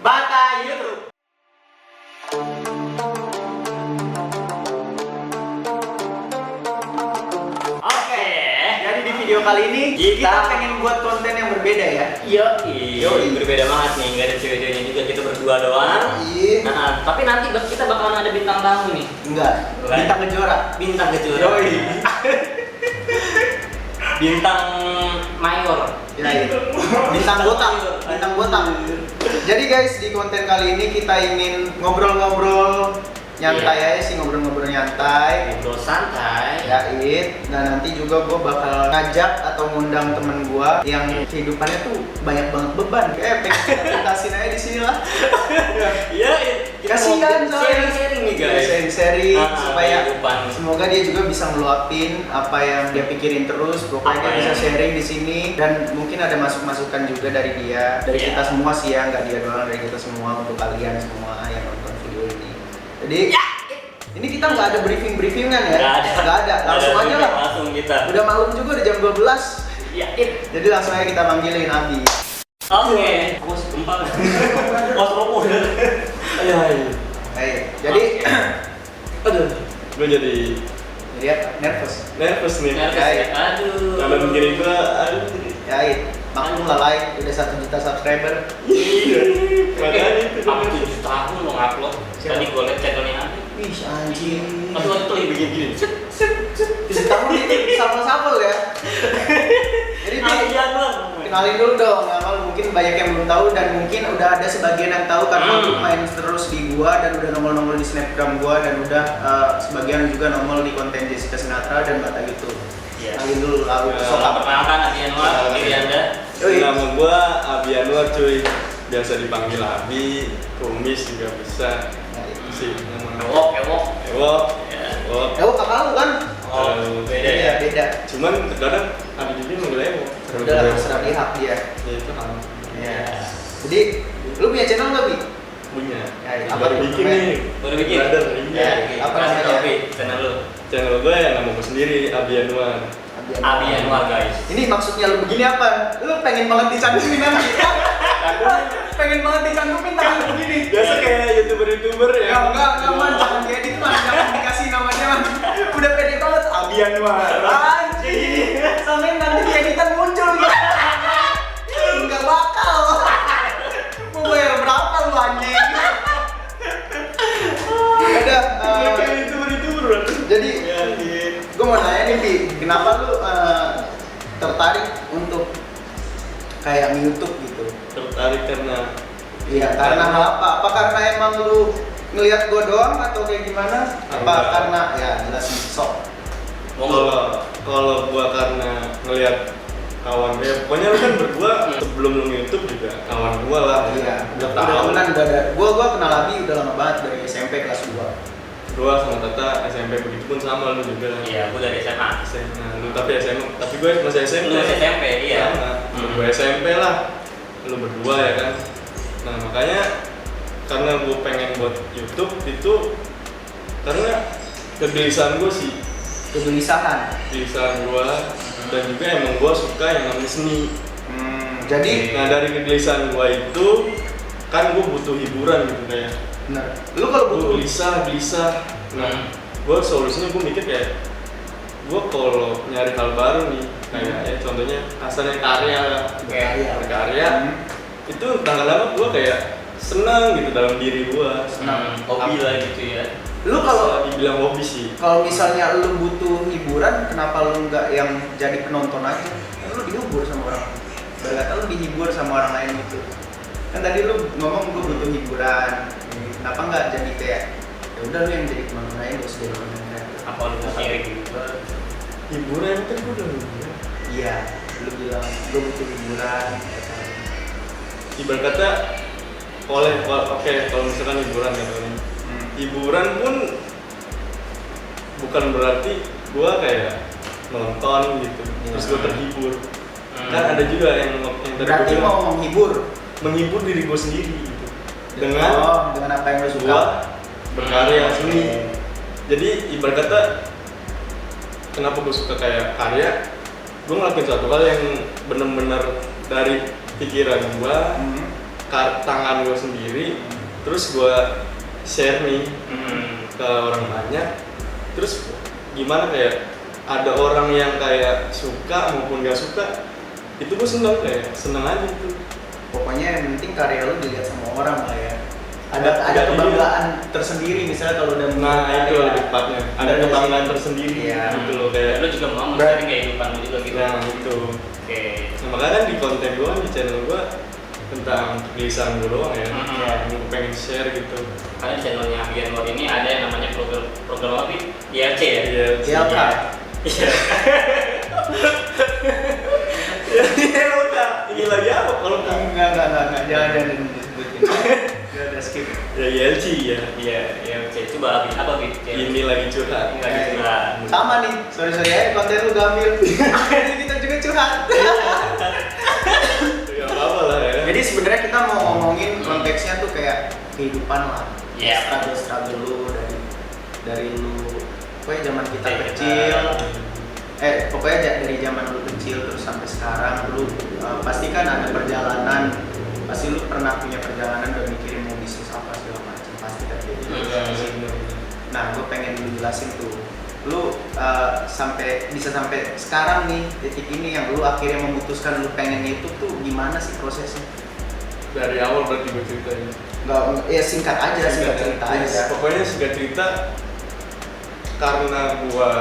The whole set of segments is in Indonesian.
Bata YouTube. Oke, jadi di video kali ini kita pengen buat konten yang berbeda ya. Yo, berbeda banget nih, nggak ada cewek-ceweknya juga, kita berdua doang. Nah, tapi nanti kita bakalan ada bintang tamu nih. Enggak, bintang kejora. Bintang kejora. Yoi. Bintang mayor. Ya, bintang botak. Jadi guys, di konten kali ini kita ingin ngobrol-ngobrol nyantai aja sih, ngobrol-ngobrol nyantai, Ngobrol santai. ya dan nanti juga gue bakal ngajak atau ngundang temen gue yang kehidupannya tuh banyak banget beban, kayak pengen tuntasin aja di sini lah. Iya, Kasihan soalnya. sharing nih guys. Sharing supaya kehidupan. semoga dia juga bisa ngeluapin apa yang dia pikirin terus. Pokoknya dia bisa sharing di sini dan mungkin ada masukan juga dari dia, dari kita semua sih ya, nggak dia doang, dari kita semua untuk kalian semua yang nonton video ini. Jadi ini kita nggak ada briefingan ya, nggak ada. Langsung aja lah. Langsung kita. Udah malam juga, udah jam 12. Ya, Jadi langsung aja kita manggilin Abi. Oke. Bos gempa. Bos roboh. Ayo. Jadi Aduh. gue jadi nervous nih. Nervous ya. Aduh. Karena mikirin gua, aduh. ya. Maklum lah, like udah 1 juta subscriber. Iya. Makanya itu. Apa 7 tahun lo ngupload? Tadi gue liat channelnya ada. Ih anjing. Aduh, itu lagi begini. Setahun ini shuffle ya. Jadi Kalian lah. kenalin dulu dong, nama lu mungkin banyak yang belum tahu dan mungkin udah ada sebagian yang tahu karena lu main terus di gua dan udah nongol-nongol di snapgram gua dan udah sebagian juga nongol di konten Jessica Sinatra dan Bata gitu. Kenalin dulu lalu Sokap perkenalkan Abi Anwar, diri Anda. Nama gua Abi Anwar cuy. Biasa dipanggil Abi, Kumis juga bisa. Sih nama. Ewok. Kakak lu kan? Beda ya. Beda. Cuman kadang Abi juga manggil Ewok. Udah terserah di hak dia. Ya itu hal. Ya. Jadi lu punya channel nggak Bi? Punya. Ya, apa Baru tuh? bikin Namanya? nih. Baru bikin? Brother, iya. Apa Kasih namanya? tau, Bi, channel lu. Channel gue yang nama gue sendiri, Abi Anwar. Abi Anwar guys. Ini maksudnya lu begini apa? Lu pengen banget dicantumin nanti? Pengen banget dicantumin tangan begini? Biasa kayak youtuber ya. Enggak, man, jangan kayak gitu man, jangan dikasih namanya man. Udah pede banget, Abi Anwar. Anjing, sampai nanti di editan muncul gitu. Enggak bakal. Mau bayar berapa lu anjing? Ada, Kayak youtuber. jadi Ya, gue mau nanya nih Bi, kenapa lu tertarik untuk kayak YouTube gitu? tertarik karena Iya, karena hal apa? Apa karena emang lu ngelihat gua doang atau kayak gimana? Apa Enggak. karena ya jelasin sok. kalau gua karena ngelihat kawan ya pokoknya lu kan berdua sebelum lu YouTube juga kawan gua lah. Iya, udah tahu. temenan udah ada. Gua kenal Abi udah lama banget dari SMP kelas 2. Berdua sama Tata SMP begitu pun sama lu juga. Iya, gue dari SMA. Nah, lu tapi SMA, tapi gue masih SMP. Lu SMP, iya. Sama. Gue SMP lah. Lu berdua ya kan. Nah, makanya karena gue pengen buat YouTube itu karena kegelisahan gue sih. Kegelisahan. Kegelisahan gue dan juga emang gue suka yang namanya seni. Jadi, Nah, dari kegelisahan gue itu kan gue butuh hiburan gitu kayak. bener. Lu kalau Gue butuh gelisah. Nah, gue solusinya gue mikir kayak gue kalau nyari hal baru nih kayak ya contohnya kasarnya berkarya itu lama-lama gue kayak senang gitu dalam diri gue. Hobi lah gitu ya. lu kalau dibilang hobi sih. kalau misalnya lu butuh hiburan, kenapa lu nggak yang jadi penonton aja? Kan lu dihibur sama orang. Berkata lu dihibur sama orang lain gitu. Kan tadi lu ngomong gua butuh hiburan. Kenapa nggak jadi kayak ya udah lu yang jadi penonton aja, gak usah jadi penonton. Apa lu mau sharing gitu? Hiburan kan gue udah hiburan. Iya, lu bilang gua butuh hiburan. Ibarat kata oke kalau misalkan hiburan kan hiburan pun bukan berarti gue kayak nonton gitu terus gue terhibur. Kan ada juga yang tadi Berarti gue mau menghibur diri gue sendiri gitu dengan apa yang lu suka. gua berkarya seni. Jadi ibarat kata kenapa gue suka kayak karya, gue ngelakuin suatu hal yang benar-benar dari pikiran gue tangan gue sendiri, terus gue share nih ke orang banyak, terus gimana kayak ada orang yang kayak suka maupun gak suka, itu gue seneng aja tuh. Pokoknya yang penting karya lu dilihat sama orang lah ya. Ada kebanggaan tersendiri misalnya kalau udah itu lebih tepatnya. Ada kebanggaan tersendiri gitu loh, kayak lu juga mau sharing kehidupan lu juga gitu. Nah itu. Oke. Nah, makanya kan di konten gue, di channel gue tentang kegelisahan gue doang ya. Gue pengen share gitu. Karena di channelnya Biar Mode ini ada yang namanya program apa sih? IRC ya? ILK. Iya. Ya udah, ini lagi apa kalau Enggak, jangan disebutin. Enggak ada skip. ya ILC ya. Iya, IRC. Coba apa Bi? Ini lagi curhat. Ini lagi curhat. Sama nih, sorry ya konten lu gambil. Kita juga curhat. Ya apa lah ya. Jadi sebenarnya kita mau ngomongin konteksnya tuh kayak kehidupan lah. Iya. Struggle lu dari lu pokoknya zaman kita Dari kecil. kita. Pokoknya dari zaman lu kecil terus sampai sekarang lu pasti kan ada perjalanan. Pasti lu pernah punya perjalanan udah mikirin mau bisnis apa segala macam, pasti kan kayak gitu. Nah, gue pengen lu jelasin tuh, lu bisa sampai sekarang nih titik ini yang lu akhirnya memutuskan lu pengen itu tuh gimana sih prosesnya? Dari awal berarti gue ceritain. Enggak, ya singkat cerita aja. Pokoknya singkat cerita, karena gue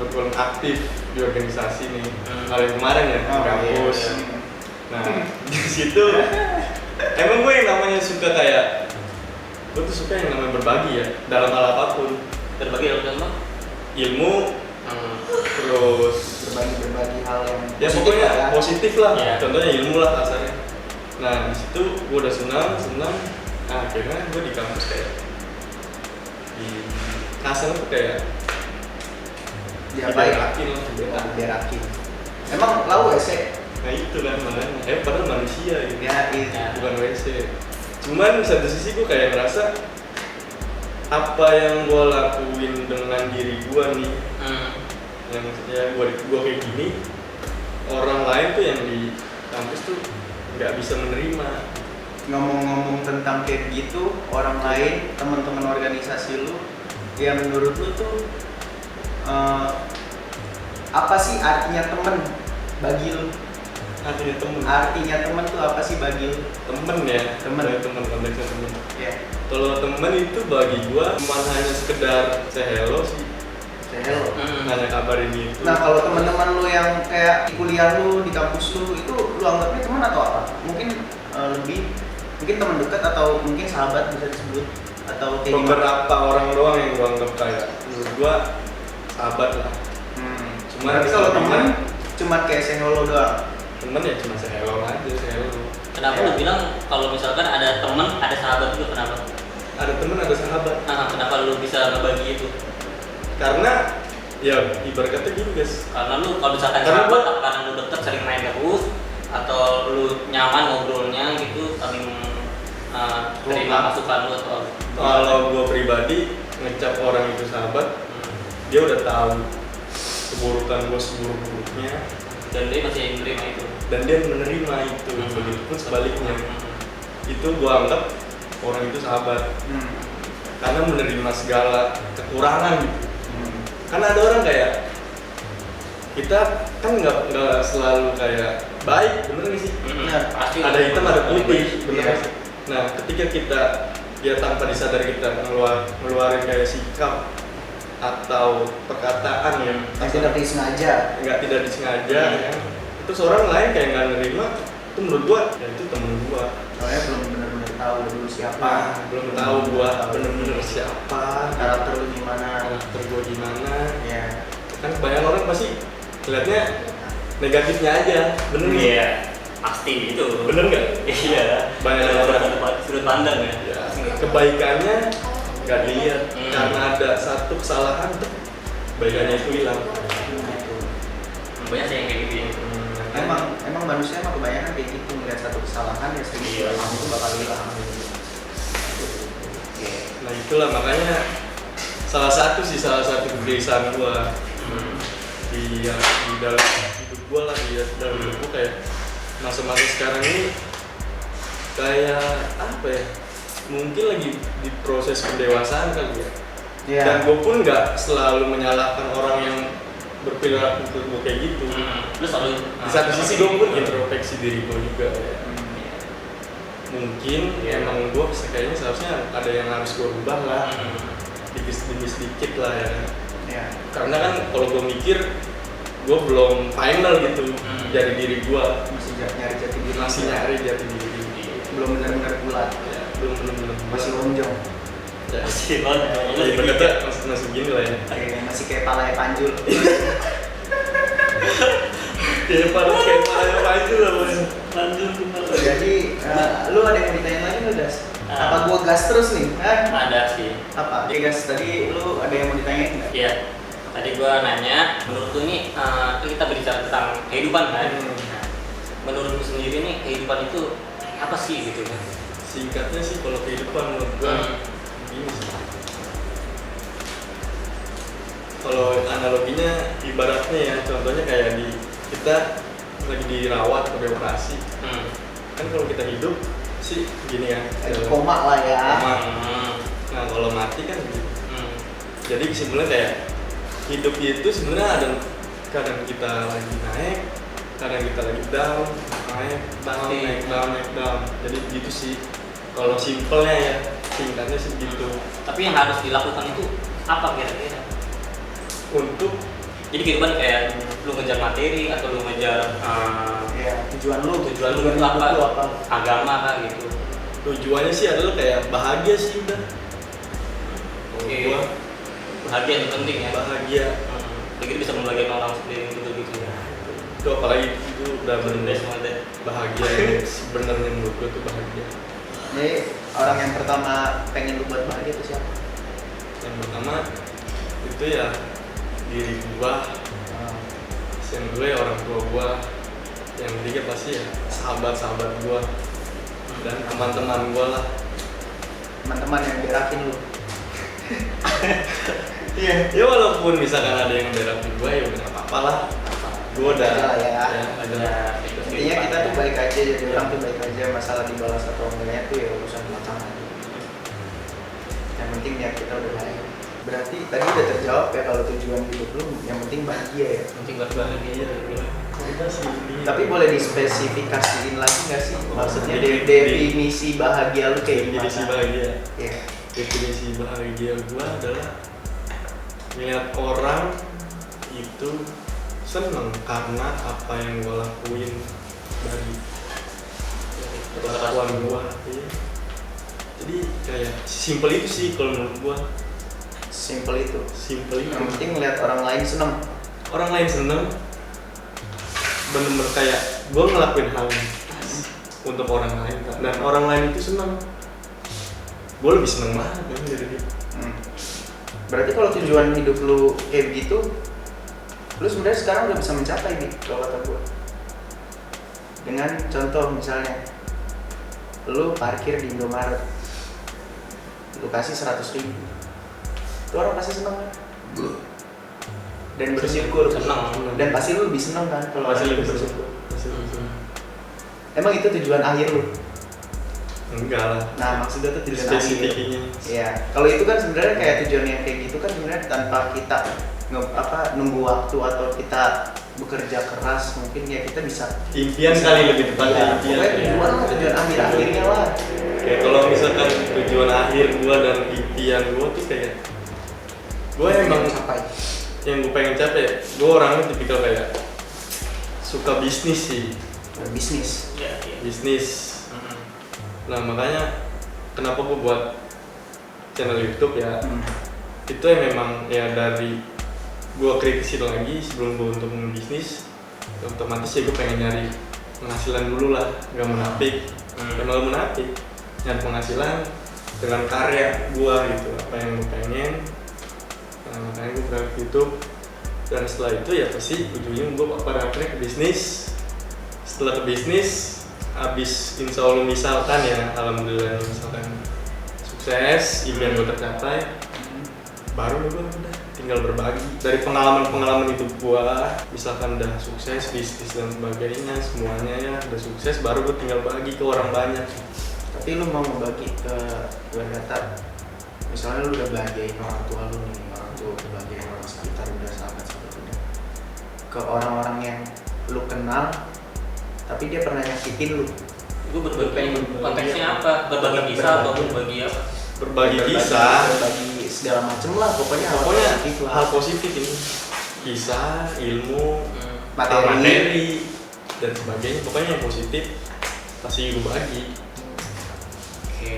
betul aktif di organisasi nih, hari kemarin ya di kampus. Iya. Nah di situ emang gue yang namanya suka kayak, gue tuh suka yang namanya berbagi ya dalam hal apapun. Berbagi dalam apa? Ilmu, terus berbagi hal yang ya positif pokoknya lah ya. positif lah. Iya. Contohnya ilmu lah kasarnya. Nah di situ gue udah senang. Nah, akhirnya gue di kampus kayak di kasar tuh kayak Berakin. Emang lau WC? Nah itu kan makanya, padahal manusia gitu. Ya iya. Bukan WC. Cuman satu sisi gue kayak ngerasa apa yang gue lakuin dengan diri gue nih, yang maksudnya gue kayak gini, orang lain tuh yang di kampus tuh nggak bisa menerima. Ngomong-ngomong tentang kayak gitu, orang lain, teman-teman organisasi lu, ya menurut lu tuh apa sih artinya temen bagi lu? Artinya temen tuh apa sih bagi lu? Temen ya, Temen konteksnya temen. ya. Kalau temen itu bagi gua cuma hanya sekedar say hello sih, Hello. hanya kabarin itu. Nah kalau teman-teman lu yang kayak di kuliah lu, di kampus lu, itu lu anggapnya teman atau apa? Mungkin mungkin teman dekat atau mungkin sahabat bisa disebut atau kayak gimana? Beberapa orang doang yang gua anggap kayak menurut gua sahabat lah. Cuman Berarti kalau teman cuma kayak say hello doang. Temen ya cuma say hello aja, say hello. Kenapa lu bilang kalau misalkan ada teman, ada sahabat juga, kenapa? Ada temen, ada sahabat. Nah, kenapa lu bisa ngebagi itu? Karena ya ibarat kata gini guys. Karena lu kalau misalkan Karena sahabat, apa karena lu deket sering main terus, atau lu nyaman ngobrolnya gitu, saling terima masukan lu atau apa? Kalau gua pribadi ngecap orang itu sahabat, dia udah tahu keburukan gua seburuk-buruknya, dan dia masih menerima itu. dan dia menerima itu. Begitupun sebaliknya. Itu gua anggap orang itu sahabat. Karena menerima segala kekurangan gitu. Karena ada orang kayak kita kan nggak selalu kayak baik, bener nggak sih? Pasti Ada hitam ada putih, bener Iya. nggak sih? Nah ketika kita tanpa disadari kita ngeluarin kayak sikap atau perkataan yang Tidak disengaja. tidak disengaja, ya. Terus orang lain kayak nggak nerima, itu menurut gua ya itu temen gua. Soalnya belum benar-benar tahu dulu siapa. Belum tahu gua bener-bener siapa, Karakter lu gimana. karakter gua gimana. Ya. Kan banyak orang pasti lihatnya negatifnya aja, bener nggak? Iya, pasti itu. Bener nggak? Iya. Banyak orang sudut pandang ya. ya, kebaikannya nggak dilihat karena ada satu kesalahan tuh kebaikannya itu hilang. Banyak sih yang kayak gitu ya. Emang manusia mah kebanyakan kayak gitu, melihat satu kesalahan ya sedikit kamu itu bakal hilang. Nah itulah makanya salah satu kegelisahan gua di dalam hidup gua lah, dalam hidup gua kayak masa-masa sekarang ini kayak apa ya, mungkin lagi di proses pendewasaan kali ya. Dan gue pun nggak selalu menyalahkan orang yang berperilaku kayak gitu. Lu selalu Di satu sisi gue pun introspeksi diri gue juga ya. Mungkin emang gue kayaknya seharusnya ada yang harus gue rubah lah, demi sedikit lah ya. Karena kan kalau gue mikir gue belum final gitu dari diri gue, masih nyari jati diri, belum benar-benar bulat ya, belum benar-benar masih lonjong ya. masih lonjong. Masih gini lah ya. Masih kayak palanya Panjul. kayak palanya Panjul lah bos. Jadi lu ada yang mau ditanya lagi lu, Das? Apa gua gas terus nih? Ada sih. Apa? Jadi gas, tadi lu ada yang mau ditanyain nggak? Iya. Tadi gua nanya, menurut lu nih kita berbicara tentang kehidupan kan? Nah, menurut lu sendiri nih kehidupan itu apa sih gitu kan? Singkatnya sih kalau kehidupan menurut gua gini sih. Kalau analoginya ibaratnya ya, contohnya kayak kita lagi dirawat atau dioperasi. Kan kalau kita hidup sih gini ya, koma lah ya. Nah kalau mati kan gitu. Jadi kesimpulannya kayak hidup itu sebenarnya ada kadang kita lagi naik, kadang kita lagi down, naik down. Jadi gitu sih. Kalau simpelnya ya, singkatnya sih gitu. Tapi yang harus dilakukan itu apa kira-kira? Untuk jadi kehidupan kayak lu ngejar materi atau lu ngejar tujuan lu itu apa? Agama kah gitu. tujuannya sih adalah kayak bahagia sih udah. Gua bahagia yang penting ya. Bahagia. Begitu bisa membagikan orang sendiri gitu ya. Itu apalagi itu udah bener banget. Bahagia yang sebenarnya menurut gua tuh bahagia. Jadi orang yang pertama pengen lu buat bahagia itu siapa? Yang pertama itu ya diri gua, yang kedua ya orang tua gua, yang ketiga pasti ya sahabat-sahabat gua dan teman-teman gua lah. Teman-teman yang berakin lu. Iya. Ya walaupun misalkan ada yang berakin gua ya udah apa-apa lah. Gua udah ada. Intinya kita tuh baik aja, jadi orang tuh baik aja, masalah dibalas atau enggaknya tuh ya urusan belakangan. Yang penting niat kita udah baik. Berarti tadi udah terjawab ya kalau tujuan hidup lu yang penting bahagia ya. Penting bahagia. Tapi boleh dispesifikasiin lagi nggak sih? Maksudnya definisi bahagia lu kayak gimana? Definisi bahagia. Iya. Definisi bahagia gua adalah melihat orang itu seneng karena apa yang gua lakuin dari kelakuan gua. Iya. Jadi kayak simpel itu sih kalau menurut gua. Simpel itu. Yang penting ngeliat orang lain seneng. Orang lain seneng, bener-bener kayak gue ngelakuin hal untuk orang lain dan orang lain itu seneng. Gue lebih seneng banget kan dari dia. Berarti kalau tujuan hidup lu kayak begitu, lu sebenarnya sekarang udah bisa mencapai nih kalau kata gue. Dengan contoh misalnya, lu parkir di Indomaret, lu kasih 100.000. Itu orang pasti seneng kan? Dan bersyukur. Seneng. Dan pasti lu lebih seneng kan kalau Pasti lebih bersyukur. Emang itu tujuan akhir lu? Enggak lah. Nah maksudnya tuh tujuan akhir. Spesifiknya. Iya. Kalau itu kan sebenarnya kayak tujuan yang kayak gitu kan sebenarnya tanpa kita nunggu waktu atau kita bekerja keras, mungkin ya kita bisa. Impian kali lebih tepatnya. Iya. Pokoknya tujuan akhirnya lah. Kayak kalau misalkan tujuan akhir gua dan impian gua tuh kayak gua emang capai. Yang gue pengen capai, gue orangnya tipikal kayak suka bisnis sih. Bisnis. Bisnis. Nah makanya kenapa gue buat channel YouTube ya, itu yang memang ya dari gue kritisin lagi sebelum gue untuk bisnis, otomatis ya gue pengen nyari penghasilan dulu lah, nggak munafik, malah munafik, nyari penghasilan dengan karya gue gitu, apa yang gue pengen. Nah, makanya gue berangkat YouTube dan setelah itu ya pasti ujungnya gue pada akhirnya ke bisnis. Setelah ke bisnis, abis insya Allah misalkan ya alhamdulillah misalkan sukses, impian gue tercapai, baru gue udah tinggal berbagi dari pengalaman hidup gue. Misalkan udah sukses bisnis dan sebagainya semuanya ya udah sukses, baru gue tinggal bagi ke orang banyak. Tapi lu mau membagi ke data, misalnya lu udah bahagiain orang tua lu nih, orang tua udah bahagiain orang sekitar, udah sahabat-sahabat udah, ke orang-orang yang lu kenal tapi dia pernah nyakitin lu. Gue berbagi konteksnya apa? Berbagi kisah atau berbagi apa? Berbagi kisah, berbagi segala macem lah, pokoknya hal positif ini, kisah, ilmu, materi. materi dan sebagainya, pokoknya yang positif pasti gue bagi. Oke.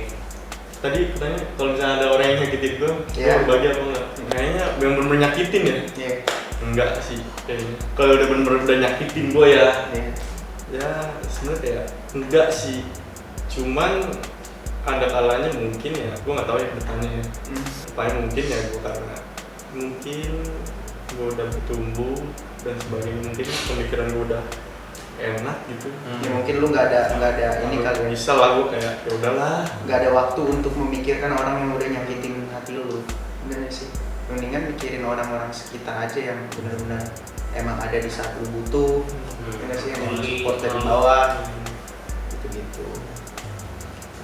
Tadi katanya kalau misalnya ada orang yang nyakitin gue berbagi apa enggak? Kayaknya yang bener-bener nyakitin ya? Iya. Enggak sih kayaknya. Kalau udah bener-bener udah nyakitin gue ya, Iya. ya sebenarnya kayak enggak sih. Cuman ada kalanya mungkin ya, gue nggak tahu ya depannya ya. Paling mungkin ya gue karena mungkin gue udah bertumbuh dan sebagainya, mungkin pemikiran gue udah enak gitu. Ya mungkin lu nggak ada ini kali ya. Bisa lah gue kayak ya udahlah. Nggak ada waktu untuk memikirkan orang yang udah nyakitin hati lu. Bener sih. Mendingan mikirin orang-orang sekitar aja yang benar-benar emang ada di saat lu butuh. Bener sih, yang support dari bawah. Gitu-gitu.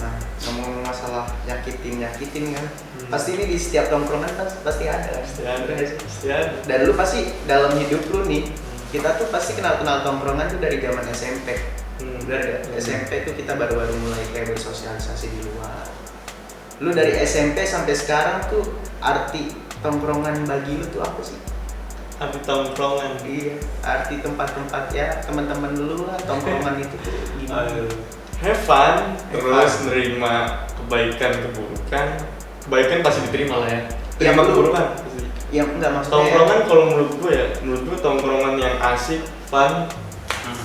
Nah, ngomong masalah nyakitin kan. Pasti ini di setiap tongkrongan kan pasti ada kan. Pasti ada. Bener sih? Pasti ada. Dan lu pasti dalam hidup lu nih, kita tuh pasti kenal tongkrongan tuh dari zaman SMP. Dari SMP tuh kita baru-baru mulai kayak bersosialisasi di luar. Lu dari SMP sampai sekarang tuh arti tongkrongan bagi lu tuh apa sih? Arti tongkrongan. Iya, arti tempat-tempat ya teman-teman lu lah, tongkrongan itu tuh gimana? Have fun, terus nerima kebaikan keburukan. Kebaikan pasti diterima lah ya. Terima Yang lu- keburukan pasti. Yang enggak maksudnya Tongkrongan kalau menurut gue tongkrongan yang asik, fun,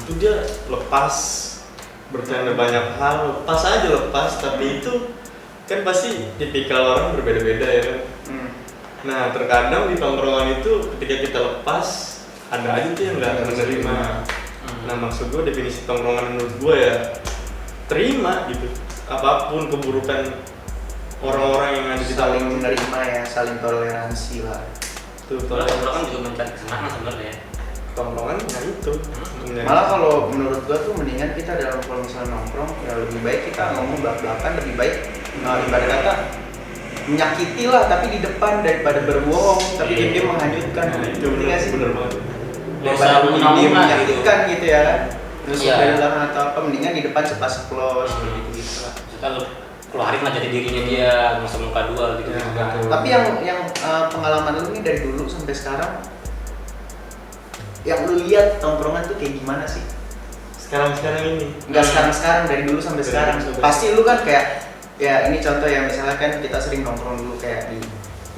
itu dia lepas, bercanda banyak hal, lepas, tapi itu kan pasti tipikal orang berbeda-beda ya kan. Nah terkadang di tongkrongan itu ketika kita lepas, ada aja tuh yang nggak menerima. Nah maksud gue definisi tongkrongan menurut gue ya terima gitu, apapun keburukan orang-orang yang ada di saling tongkrongan. menerima ya, saling toleransi lah. Tuh, Tongkrongan juga mencari kesenangan sebenarnya. tongkrongan ya itu. Malah kalau menurut gua tuh mendingan kita dalam kalau misalnya nongkrong ya lebih baik kita ngomong belak-belakan, lebih baik ibarat kata menyakiti lah tapi di depan daripada berbohong tapi dia menghanyutkan. Nah, itu Ngerti nggak sih? bener banget. Daripada dia menyakitkan gitu ya kan. Terus Iya. dari belakang atau apa mendingan di depan ceplas-ceplos gitu lah. Kita lu keluarin lah jati dirinya dia, masa muka dua gitu Ya, kan. betul. Tapi yang pengalaman lu nih dari dulu sampai sekarang, yang lu lihat tongkrongan tuh kayak gimana sih? Sekarang ini. Enggak sekarang dari dulu sampai Dari sekarang. dulu sampai Pasti lu kan kayak ya ini contoh ya, misalnya kan kita sering nongkrong dulu kayak di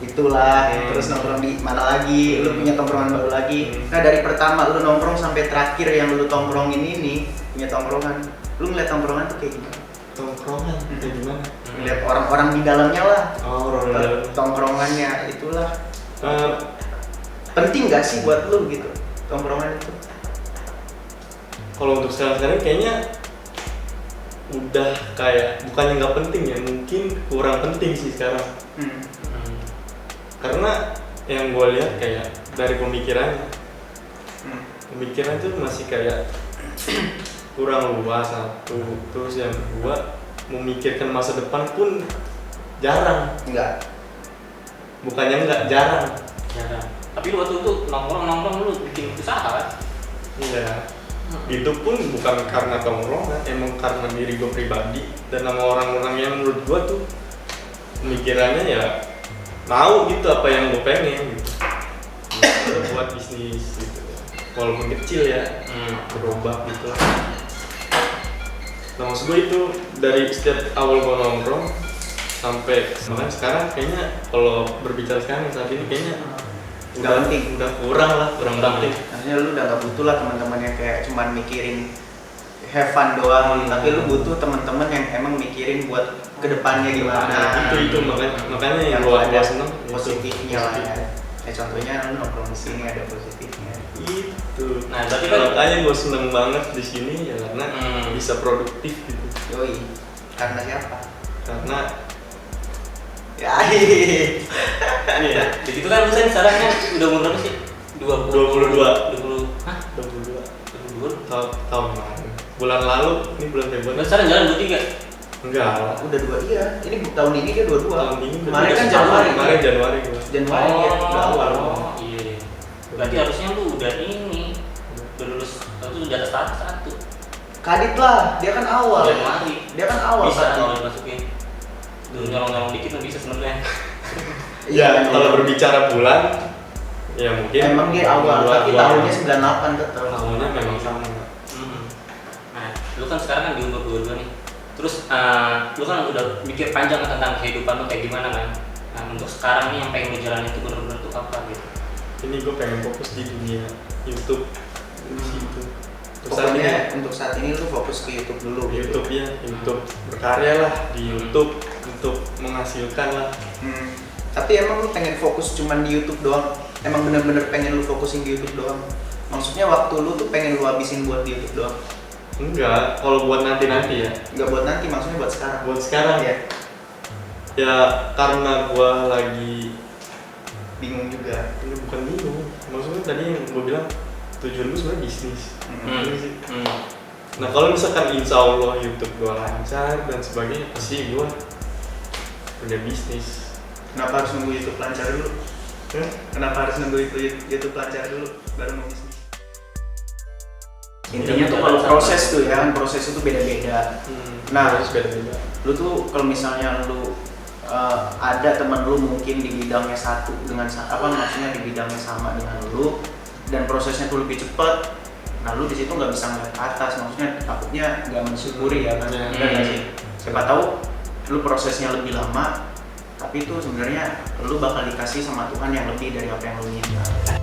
itulah, terus nongkrong di mana lagi, lu punya tongkrongan baru lagi. Nah dari pertama lu nongkrong sampai terakhir yang lu tongkrongin ini punya tongkrongan, lu ngeliat tongkrongan tuh kayak gimana? Tongkrongan kayak gimana? Ngeliat orang-orang di dalamnya lah, Oh, orang tongkrongannya itulah. Penting gak sih buat lu gitu tongkrongan itu? kalau untuk sekarang kayaknya udah kayak bukannya nggak penting ya, mungkin kurang penting sih sekarang. Karena yang gue lihat kayak dari pemikirannya, pemikiran tuh masih kayak kurang luas satu, terus yang kedua memikirkan masa depan pun jarang. Bukannya enggak, jarang. Jarang. Tapi lu waktu itu nongkrong lu bikin usaha kan? Iya. Itu pun bukan karena tongkrongan, emang karena diri gue pribadi dan sama orang-orang yang menurut gue tuh pemikirannya ya mau gitu apa yang gue pengen gitu. Gue buat bisnis gitu, walaupun kecil ya, berubah gitu lah. Nah maksud gue itu dari setiap awal gue nongkrong sampai bahkan sekarang kayaknya kalau berbicara sekarang saat ini kayaknya Udah penting. udah kurang penting. Akhirnya lu udah gak butuh lah teman-teman yang kayak cuman mikirin have fun doang, tapi lu butuh teman-teman yang emang mikirin buat kedepannya gimana. Nah, itu makanya yang gua seneng positifnya lah ya. Contohnya lu nongkrong di sini ada positifnya. itu. Nah, berarti kan Makanya gue seneng banget di sini ya karena bisa produktif gitu. Yoi, karena siapa? Karena Ya, iya, begitu kan lu sekarang kan udah umur berapa sih? 20. Hah? 22 22. tahun kemarin. Bulan lalu, ini bulan Februari. Lu sekarang jalan 23. Enggak. Udah 2 iya. Ini tahun ini dia 22. Tahun ini Kemarin kan udah Januari. Kemarin Januari gua. Januari ya, udah awal. Iya. Berarti harusnya lu udah ini, udah lulus, itu udah atas satu. Kadit lah, dia kan awal. Januari. Dia kan awal Bisa tadi. kalau dimasukin. Dulu nyolong-nyolong dikit mah bisa sebenarnya. Ya, kalau berbicara bulan, ya mungkin emang dia awal, tapi tahunnya 98 tetap. tahunnya memang sama. Nah, lu kan sekarang kan di umur 22 nih. Terus lu kan udah mikir panjang tentang kehidupan lu kayak gimana kan? Nah, untuk sekarang nih yang pengen lu jalanin itu bener-bener tuh apa gitu? Ini gue pengen fokus di dunia YouTube di situ. Terus Pokoknya untuk saat ini lu fokus ke YouTube dulu. YouTube ya, YouTube berkarya lah di YouTube untuk menghasilkan lah. Tapi emang lu pengen fokus cuman di YouTube doang? Emang bener-bener pengen lu fokusin di YouTube doang? Maksudnya waktu lu tuh pengen lu habisin buat di YouTube doang? Enggak, kalau buat nanti ya. Enggak buat nanti, maksudnya buat sekarang? Buat sekarang ya. Ya karena gue lagi Bingung juga. ini bukan bingung. Maksudnya tadi yang gue bilang tujuan gue sebenarnya bisnis. Ini sih. Nah kalau misalkan insya Allah YouTube gue lancar dan sebagainya, pasti gue punya bisnis. Kenapa harus nunggu YouTube lancar dulu? Kenapa harus nunggu YouTube lancar dulu baru mau bisnis? Intinya tuh kalau proses tuh ya kan, proses itu beda-beda. Nah, harus beda-beda. Lu tuh kalau misalnya lu ada teman lu mungkin di bidangnya satu dengan maksudnya di bidangnya sama dengan lu dan prosesnya tuh lebih cepat, nah lu di situ nggak bisa ngeliat ke atas, maksudnya takutnya nggak mensyukuri ya kan? Benar nggak sih? Siapa tahu lu prosesnya lebih lama, tapi itu sebenarnya lu bakal dikasih sama Tuhan yang lebih dari apa yang lu inginkan.